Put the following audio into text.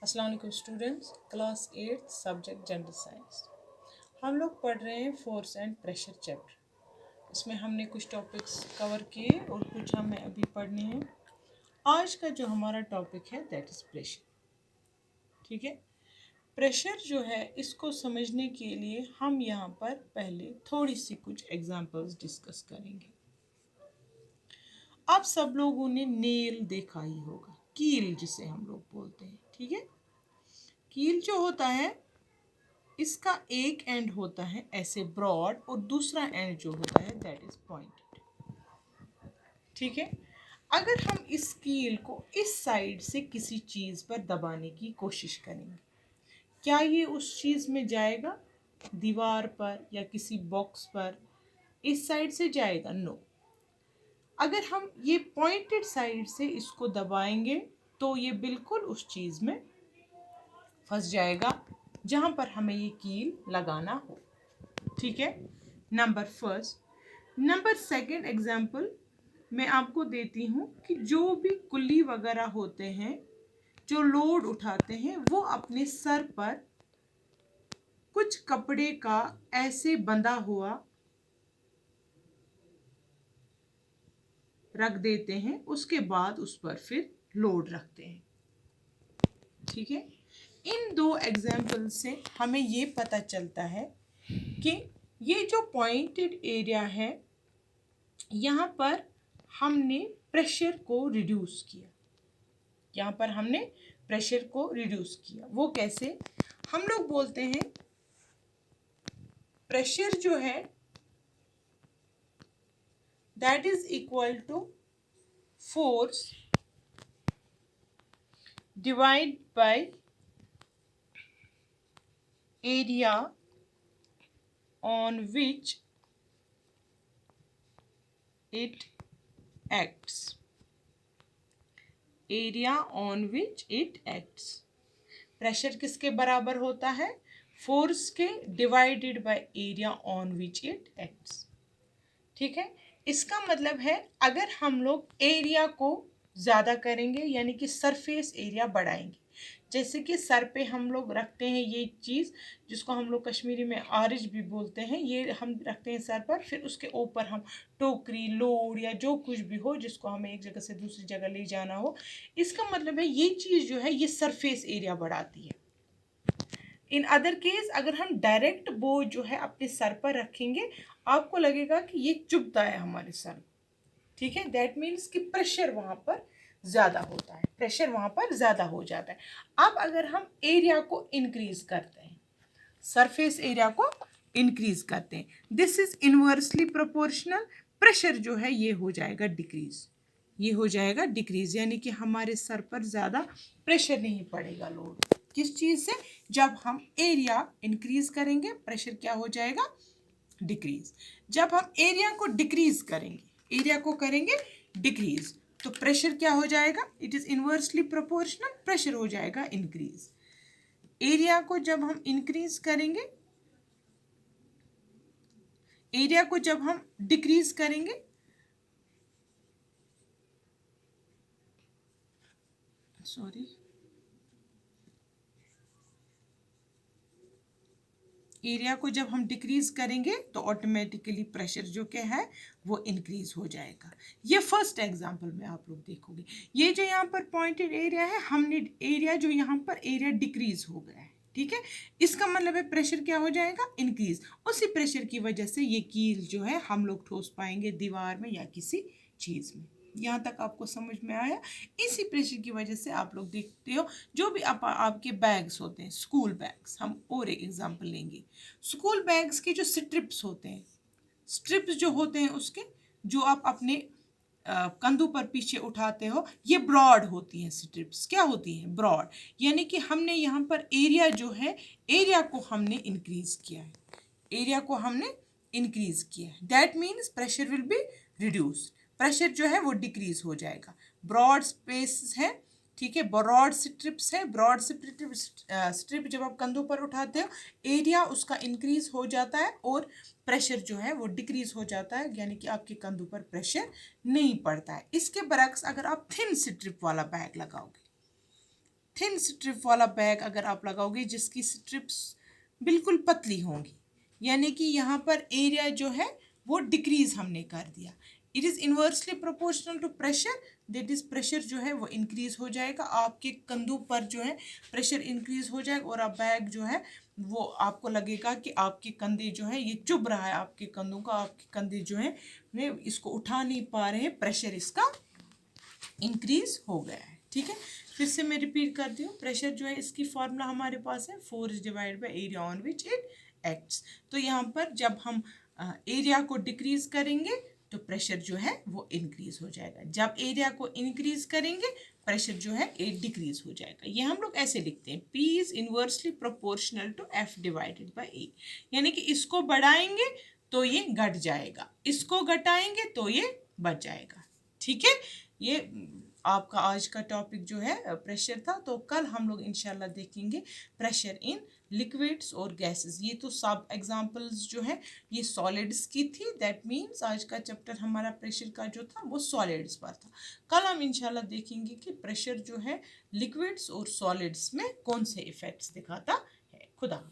अस्सलाम वालेकुम students, class 8 subject general science. हम लोग पढ़ रहे हैं फोर्स एंड प्रेशर चैप्टर। इसमें हमने कुछ टॉपिक्स कवर किए और कुछ हमें अभी पढ़ने हैं। आज का जो हमारा टॉपिक है दैट इज़ प्रेशर। ठीक है, प्रेशर जो है इसको समझने के लिए हम यहाँ पर पहले थोड़ी सी कुछ एग्जांपल्स डिस्कस करेंगे। आप सब लोगों ने नेल देखा ही होगा, कील जिसे हम लोग बोलते हैं। ठीक है, कील जो होता है इसका एक एंड होता है ऐसे ब्रॉड और दूसरा एंड जो होता है दैट इज पॉइंटेड। ठीक है, अगर हम इस कील को इस साइड से किसी चीज़ पर दबाने की कोशिश करेंगे, क्या ये उस चीज़ में जाएगा? दीवार पर या किसी बॉक्स पर इस साइड से जाएगा? नो। अगर हम ये पॉइंटेड साइड से इसको दबाएंगे तो ये बिल्कुल उस चीज़ में फंस जाएगा जहाँ पर हमें ये कील लगाना हो। ठीक है, number first. Number second example मैं आपको देती हूँ कि जो भी कुल्ली वगैरह होते हैं जो लोड उठाते हैं वो अपने सर पर कुछ कपड़े का ऐसे बंधा हुआ रख देते हैं, उसके बाद उस पर फिर लोड रखते हैं। ठीक है, इन दो एग्जाम्पल से हमें ये पता चलता है कि ये जो पॉइंटेड एरिया है यहाँ पर हमने प्रेशर को रिड्यूस किया। यहाँ पर हमने प्रेशर को रिड्यूस किया। वो कैसे? हम लोग बोलते हैं प्रेशर जो है that is equal to force divide by area on which it acts। Area on which it acts. Pressure किसके बराबर होता है? फोर्स के divided by area on which it acts. ठीक है, इसका मतलब है अगर हम लोग एरिया को ज़्यादा करेंगे यानी कि सरफेस एरिया बढ़ाएंगे, जैसे कि सर पे हम लोग रखते हैं ये चीज़ जिसको हम लोग कश्मीरी में आरिज भी बोलते हैं, ये हम रखते हैं सर पर, फिर उसके ऊपर हम टोकरी लोड या जो कुछ भी हो जिसको हमें एक जगह से दूसरी जगह ले जाना हो, इसका मतलब है ये चीज़ जो है ये सरफेस एरिया बढ़ाती है। इन अदर केस अगर हम डायरेक्ट बोझ जो है अपने सर पर रखेंगे आपको लगेगा कि ये चुभता है हमारे सर। ठीक है, दैट मीन्स कि प्रेशर वहाँ पर ज़्यादा होता है, प्रेशर वहाँ पर ज़्यादा हो जाता है। अब अगर हम एरिया को इंक्रीज करते हैं, सरफेस एरिया को इंक्रीज करते हैं, this is inversely proportional. Pressure जो है ये हो जाएगा डिक्रीज, ये हो जाएगा डिक्रीज, यानी कि हमारे सर पर ज़्यादा प्रेशर नहीं पड़ेगा लोड। किस चीज़ से? जब हम एरिया इंक्रीज करेंगे प्रेशर क्या हो जाएगा? डिक्रीज। जब हम एरिया को डिक्रीज करेंगे, एरिया को करेंगे डिक्रीज, तो प्रेशर क्या हो जाएगा? It is inversely proportional, pressure हो जाएगा इंक्रीज। एरिया को जब हम इंक्रीज करेंगे, एरिया को जब हम डिक्रीज करेंगे, सॉरी, एरिया को जब हम डिक्रीज करेंगे तो ऑटोमेटिकली प्रेशर जो क्या है वो इंक्रीज हो जाएगा। ये फर्स्ट एग्जांपल में आप लोग देखोगे, ये जो यहाँ पर पॉइंटेड एरिया है हमने एरिया जो यहाँ पर एरिया डिक्रीज हो गया है। ठीक है, इसका मतलब है प्रेशर क्या हो जाएगा? इंक्रीज। उसी प्रेशर की वजह से ये कील जो है हम लोग ठोस पाएंगे दीवार में या किसी चीज़ में। यहाँ तक आपको समझ में आया? इसी प्रेशर की वजह से आप लोग देखते हो जो भी आपके बैग्स होते हैं, स्कूल बैग्स, हम और एक एग्जांपल लेंगे। स्कूल बैग्स के जो स्ट्रिप्स होते हैं, स्ट्रिप्स जो होते हैं उसके जो आप अपने कंधों पर पीछे उठाते हो, ये ब्रॉड होती हैं स्ट्रिप्स। क्या होती हैं? ब्रॉड। यानी कि हमने यहाँ पर एरिया जो है, एरिया को हमने इंक्रीज किया है, एरिया को हमने इंक्रीज किया है। That means pressure will be reduce, pressure जो है वो डिक्रीज हो जाएगा। ब्रॉड स्पेस है, ठीक है, ब्रॉड स्ट्रिप्स है, ब्रॉड स्ट्रिप जब आप कंधों पर उठाते हो एरिया उसका इंक्रीज हो जाता है और प्रेशर जो है वो डिक्रीज हो जाता है, यानी कि आपके कंधों पर प्रेशर नहीं पड़ता है। इसके बरक्स अगर आप थिन स्ट्रिप वाला बैग लगाओगे, थिन स्ट्रिप वाला बैग अगर आप लगाओगे जिसकी स्ट्रिप्स बिल्कुल पतली होंगी, यानी कि यहाँ पर एरिया जो है वो डिक्रीज हमने कर दिया। It is inversely proportional to pressure, that is pressure जो है वो इंक्रीज हो जाएगा, आपके कंधों पर जो है प्रेशर इंक्रीज हो जाएगा और आप बैग जो है वो आपको लगेगा कि आपके कंधे जो है ये चुभ रहा है आपके कंधों का, आपके कंधे जो है वे इसको उठा नहीं पा रहे हैं, प्रेशर इसका इंक्रीज हो गया है। ठीक है, फिर से मैं रिपीट करती हूँ, प्रेशर जो है इसकी फॉर्मूला हमारे पास है force divide by area on which it acts. तो यहाँ पर जब हम एरिया को डिक्रीज करेंगे तो प्रेशर जो है वो इंक्रीज हो जाएगा, जब एरिया को इंक्रीज करेंगे प्रेशर जो है ये डिक्रीज हो जाएगा। ये हम लोग ऐसे लिखते हैं, P is inversely proportional to F divided by A, यानी कि इसको बढ़ाएंगे तो ये घट जाएगा, इसको घटाएंगे तो ये बढ़ जाएगा। ठीक है, ये आपका आज का टॉपिक जो है प्रेशर था। तो कल हम लोग इंशाल्लाह देखेंगे प्रेशर इन लिक्विड्स और गैसेस। ये तो सब एग्जांपल्स जो है ये सॉलिड्स की थी, दैट मीन्स आज का चैप्टर हमारा प्रेशर का जो था वो सॉलिड्स पर था। कल हम इंशाल्लाह देखेंगे कि प्रेशर जो है लिक्विड्स और सॉलिड्स में कौन से इफेक्ट्स दिखाता है। खुदा।